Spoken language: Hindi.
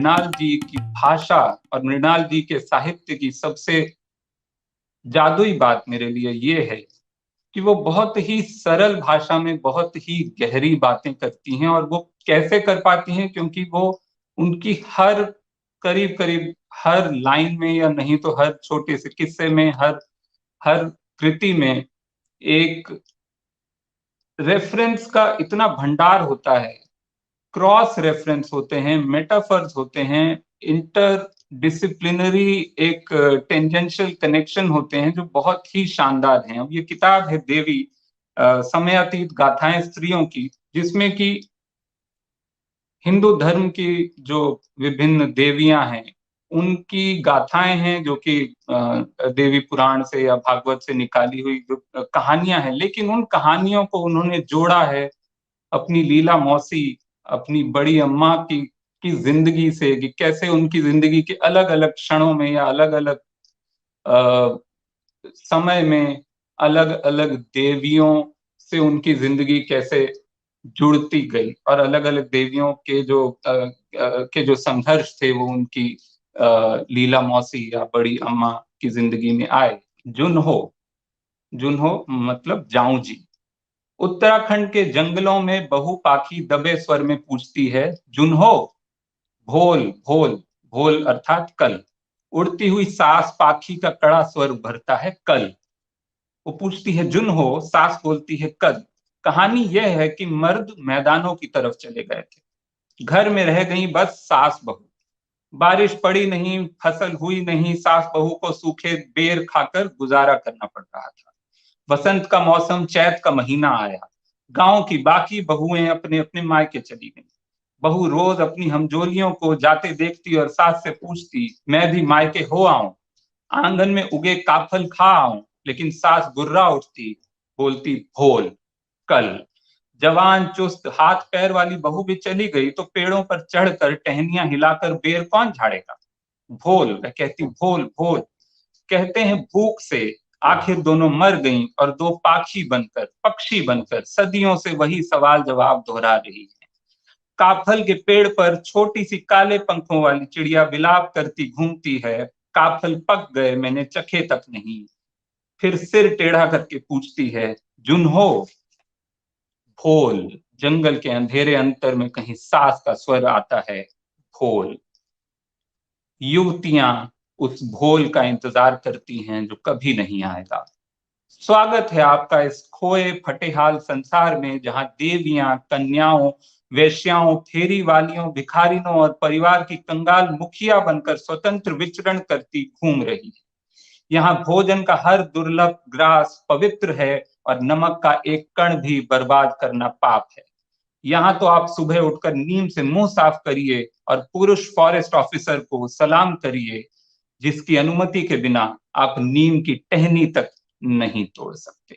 मृणाल जी की भाषा और मृणाल जी के साहित्य की सबसे जादुई बात मेरे लिए ये है कि वो बहुत ही सरल भाषा में बहुत ही गहरी बातें करती हैं। और वो कैसे कर पाती हैं? क्योंकि वो उनकी हर करीब करीब हर लाइन में, या नहीं तो हर छोटे से किस्से में, हर हर कृति में एक रेफरेंस का इतना भंडार होता है, क्रॉस रेफरेंस होते हैं, मेटाफर्स होते हैं, इंटर डिसिप्लिनरी एक टेंजेंशियल कनेक्शन होते हैं जो बहुत ही शानदार हैं। अब ये किताब है देवी समयातीत गाथाएं स्त्रियों की, जिसमें कि हिंदू धर्म की जो विभिन्न देवियां हैं उनकी गाथाएं हैं, जो कि देवी पुराण से या भागवत से निकाली हुई जो कहानियां हैं। लेकिन उन कहानियों को उन्होंने जोड़ा है अपनी लीला मौसी, अपनी बड़ी अम्मा की जिंदगी से, कि कैसे उनकी जिंदगी के अलग अलग क्षणों में या अलग अलग समय में अलग अलग देवियों से उनकी जिंदगी कैसे जुड़ती गई, और अलग अलग देवियों के जो संघर्ष थे वो उनकी लीला मौसी या बड़ी अम्मा की जिंदगी में आए। जुन्हो, जुन्हो मतलब जाऊं जी। उत्तराखंड के जंगलों में बहु पाखी दबे स्वर में पूछती है, जुन्हो, भोल भोल। भोल अर्थात कल। उड़ती हुई सास पाखी का कड़ा स्वर उभरता है, कल। वो पूछती है जुन्हो, सास बोलती है कल। कहानी यह है कि मर्द मैदानों की तरफ चले गए थे, घर में रह गई बस सास बहू। बारिश पड़ी नहीं, फसल हुई नहीं, सास बहू को सूखे बेर खाकर गुजारा करना पड़ रहा था। बसंत का मौसम, चैत का महीना आया। गांव की बाकी बहुएं अपने अपने मायके चली गईं। बहू रोज अपनी हमजोलियों को जाते देखती और सास से पूछती, मैं भी मायके हो आऊं, आंगन में उगे काफल खा आऊं। लेकिन सास गुर्रा उठती, बोलती भोल, कल। जवान चुस्त हाथ पैर वाली बहू भी चली गई तो पेड़ों पर चढ़कर टहनियां हिलाकर बेर कौन झाड़ेगा? भोल, वह कहती भोल भोल। कहते हैं भूख से आखिर दोनों मर गईं, और दो पाखी बनकर, पक्षी बनकर सदियों से वही सवाल जवाब दोहरा रही है। काफल के पेड़ पर छोटी सी काले पंखों वाली चिड़िया विलाप करती घूमती है, काफल पक गए मैंने चखे तक नहीं। फिर सिर टेढ़ा करके पूछती है, जुन्हो, भोल। जंगल के अंधेरे अंतर में कहीं सास का स्वर आता है, भोल। युवतियां उस भोल का इंतजार करती हैं जो कभी नहीं आएगा। स्वागत है आपका इस खोए फटेहाल संसार में, जहां देवियां, कन्याओं, वेश्याओं, फेरी वालियों, भिखारिनों और परिवार की कंगाल मुखिया बनकर स्वतंत्र विचरण करती घूम रही है। यहाँ भोजन का हर दुर्लभ ग्रास पवित्र है, और नमक का एक कण भी बर्बाद करना पाप है। यहाँ तो आप सुबह उठकर नीम से मुंह साफ करिए और पुरुष फॉरेस्ट ऑफिसर को सलाम करिए, जिसकी अनुमति के बिना आप नीम की टहनी तक नहीं तोड़ सकते।